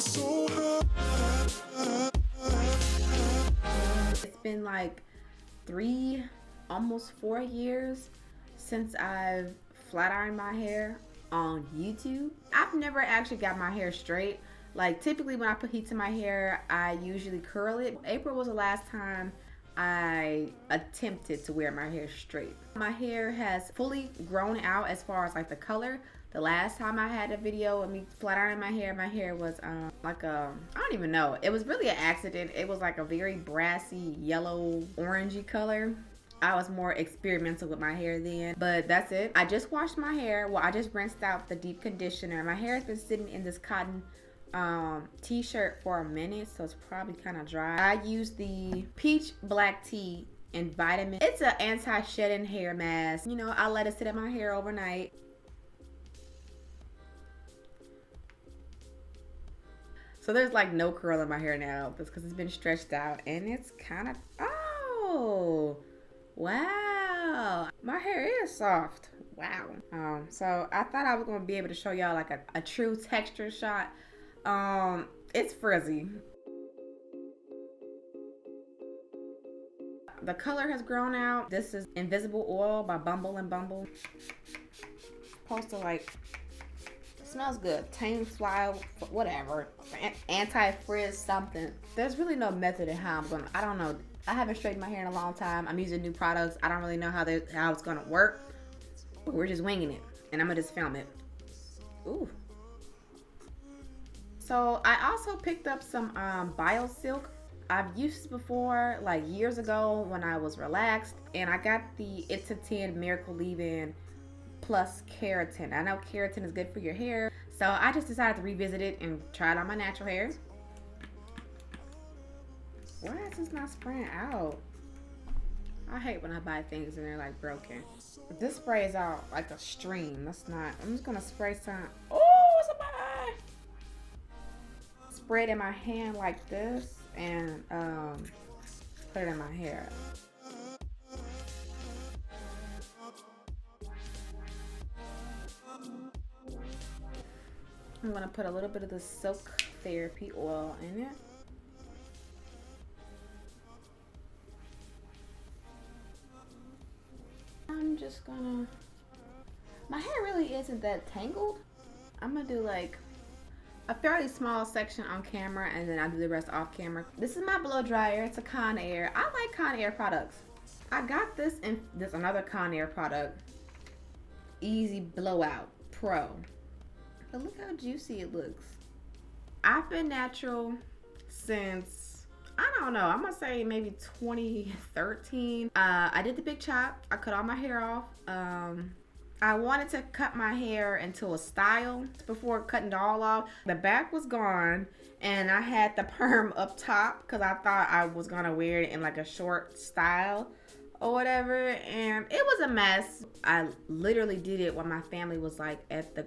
It's been like 3, almost 4 years since I've flat ironed my hair on YouTube. I've never actually got my hair straight. Like typically when I put heat to my hair, I usually curl it. April was the last time I attempted to wear my hair straight. My hair has fully grown out as far as like the color. The last time I had a video of me flat ironing my hair was like a, I don't even know. It was really an accident. It was like a very brassy, yellow, orangey color. I was more experimental with my hair then, but that's it. I just washed my hair. Well, I just rinsed out the deep conditioner. My hair has been sitting in this cotton t-shirt for a minute, so it's probably kind of dry. I use the peach black tea and vitamin. It's an anti-shedding hair mask. You know, I let it sit in my hair overnight. So there's like no curl in my hair now. That's because it's been stretched out and it's kind of, oh, wow. My hair is soft. Wow. So I thought I was going to be able to show y'all like a true texture shot. It's frizzy. The color has grown out. This is Invisible Oil by Bumble and Bumble. Supposed to like, smells good. Tame fly, whatever. Anti-frizz something. There's really no method in how I'm gonna, I don't know. I haven't straightened my hair in a long time. I'm using new products. I don't really know how it's gonna work. We're just winging it. And I'm gonna just film it. Ooh. So I also picked up some Bio Silk. I've used this before, like years ago when I was relaxed. And I got the It's a 10 Miracle Leave-In plus keratin. I know keratin is good for your hair, so I just decided to revisit it and try it on my natural hair. Why is this not spraying out? I hate when I buy things and they're like broken. This sprays out like a stream. That's not. I'm just gonna spray some. Oh, it's a bye. Spray it in my hand like this and put it in my hair. I'm gonna put a little bit of the Silk Therapy oil in it. I'm just gonna, my hair really isn't that tangled. I'm gonna do like a fairly small section on camera and then I'll do the rest off camera. This is my blow dryer. It's a Conair. I like Conair products. I got this in this another Conair product, Easy Blowout Pro. But look how juicy it looks. I've been natural since, I don't know, I'm gonna say maybe 2013. I did the big chop. I cut all my hair off. I wanted to cut my hair into a style before cutting it all off. The back was gone and I had the perm up top because I thought I was gonna wear it in like a short style or whatever, and it was a mess. I literally did it when my family was like at the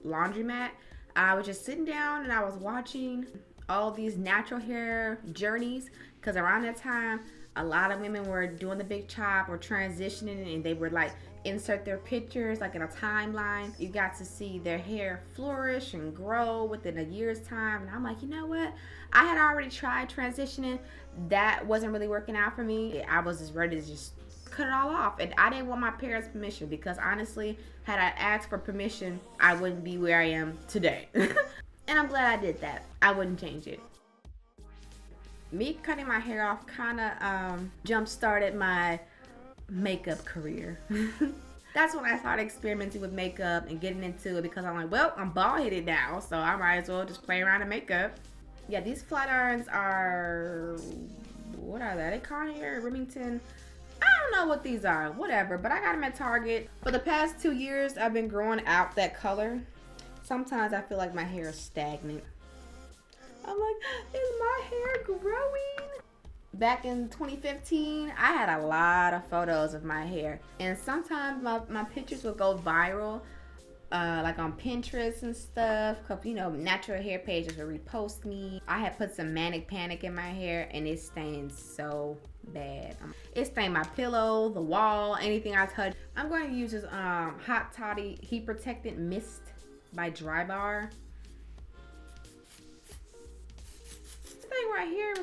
laundromat. I was just sitting down and I was watching all these natural hair journeys because around that time a lot of women were doing the big chop or transitioning and they were like insert their pictures like in a timeline. You got to see their hair flourish and grow within a year's time, and I'm like, you know what, I had already tried transitioning. That wasn't really working out for me. I was just ready to just cut it all off, and I didn't want my parents' permission because honestly, had I asked for permission, I wouldn't be where I am today. And I'm glad I did that. I wouldn't change it. Me cutting my hair off kind of jump started my makeup career. That's when I started experimenting with makeup and getting into it because I'm like, well, I'm bald headed now, so I might as well just play around in makeup. Yeah, these flat irons are, what are they? Are they Conair, Remington? I don't know what these are, whatever, but I got them at Target. For the past 2 years, I've been growing out that color. Sometimes I feel like my hair is stagnant. I'm like, is my hair growing? Back in 2015, I had a lot of photos of my hair. And sometimes my pictures would go viral, like on Pinterest and stuff. Cause, you know, natural hair pages would repost me. I had put some Manic Panic in my hair and it stained so bad. It stained my pillow, the wall, anything I touched. I'm going to use this Hot Toddy Heat Protectant Mist by Dry Bar.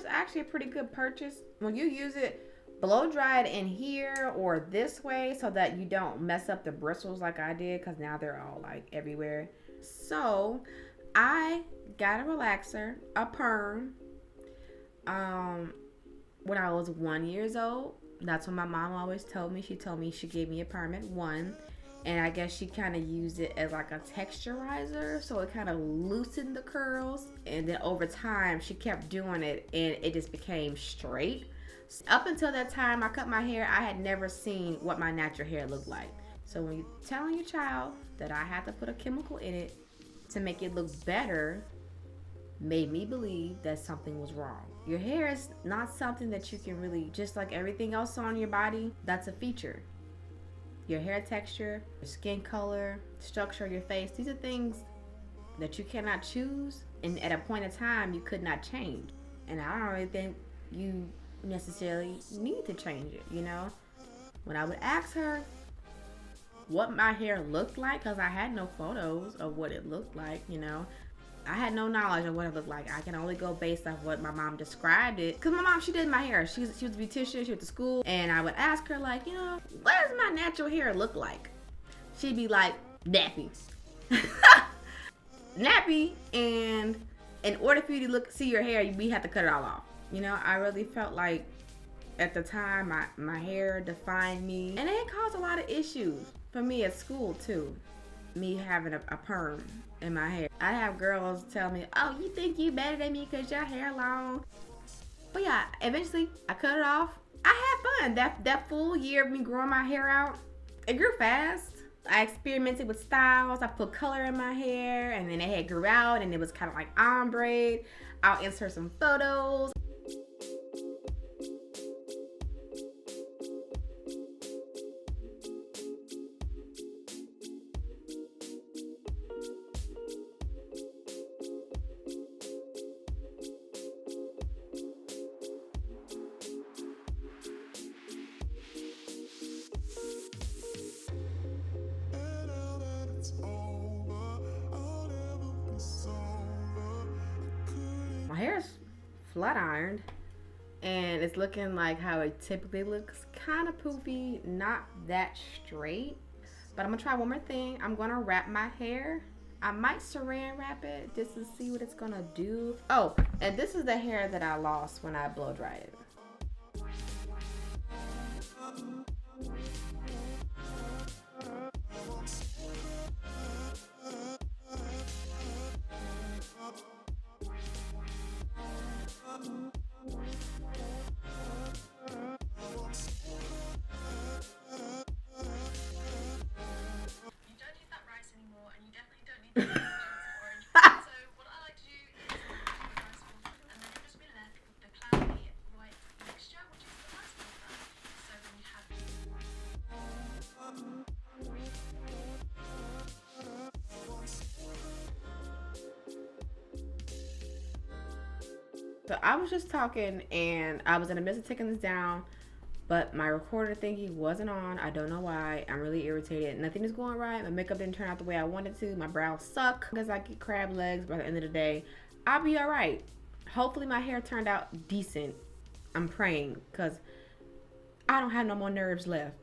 actually a pretty good purchase. When you use it, blow dry it in here or this way so that you don't mess up the bristles like I did, because now they're all like everywhere. So I got a relaxer, a perm, when I was 1 year old. That's what my mom always told me. She told me she gave me a perm at 1. And I guess she kind of used it as like a texturizer. So it kind of loosened the curls. And then over time, she kept doing it. And it just became straight. Up until that time I cut my hair, I had never seen what my natural hair looked like. So when you're telling your child that I had to put a chemical in it to make it look better, made me believe that something was wrong. Your hair is not something that you can really, just like everything else on your body, that's a feature. Your hair texture, your skin color, structure of your face, these are things that you cannot choose, and at a point in time you could not change. And I don't really think you necessarily need to change it, you know? When I would ask her what my hair looked like, because I had no photos of what it looked like, you know, I had no knowledge of what it looked like. I can only go based off what my mom described it. Because my mom, she did my hair. She was a beautician. She went to school. And I would ask her, like, you know, what does my natural hair look like? She'd be like, nappy. Nappy. And in order for you to see your hair, we have to cut it all off. You know, I really felt like at the time my hair defined me. And it caused a lot of issues for me at school, too. Me having a perm in my hair. I have girls tell me, oh, you think you better than me because your hair long. But yeah, eventually I cut it off. I had fun. That full year of me growing my hair out, it grew fast. I experimented with styles. I put color in my hair, and then it grew out, and it was kind of like ombre. I'll insert some photos. My hair is flat ironed and it's looking like how it typically looks, kind of poofy, not that straight. But I'm gonna try one more thing. I'm gonna wrap my hair. I might saran wrap it just to see what it's gonna do. Oh, and this is the hair that I lost when I blow dried it. So I was just talking and I was in the midst of taking this down, but my recorder thingy wasn't on. I don't know why. I'm really irritated. Nothing is going right. My makeup didn't turn out the way I wanted to. My brows suck because I get crab legs. By the end of the day, I'll be all right. Hopefully my hair turned out decent. I'm praying because I don't have no more nerves left.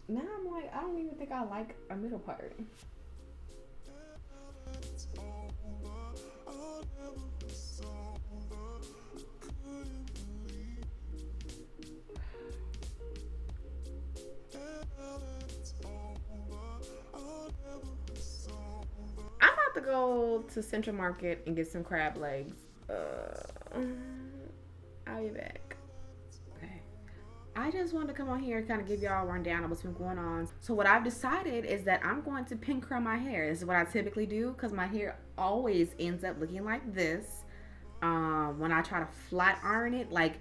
Now I'm like, I don't even think I like a middle part. I'm about to go to Central Market and get some crab legs. I'll be back. I just wanted to come on here and kind of give y'all a rundown of what's been going on. So what I've decided is that I'm going to pin curl my hair. This is what I typically do because my hair always ends up looking like this. When I try to flat iron it, like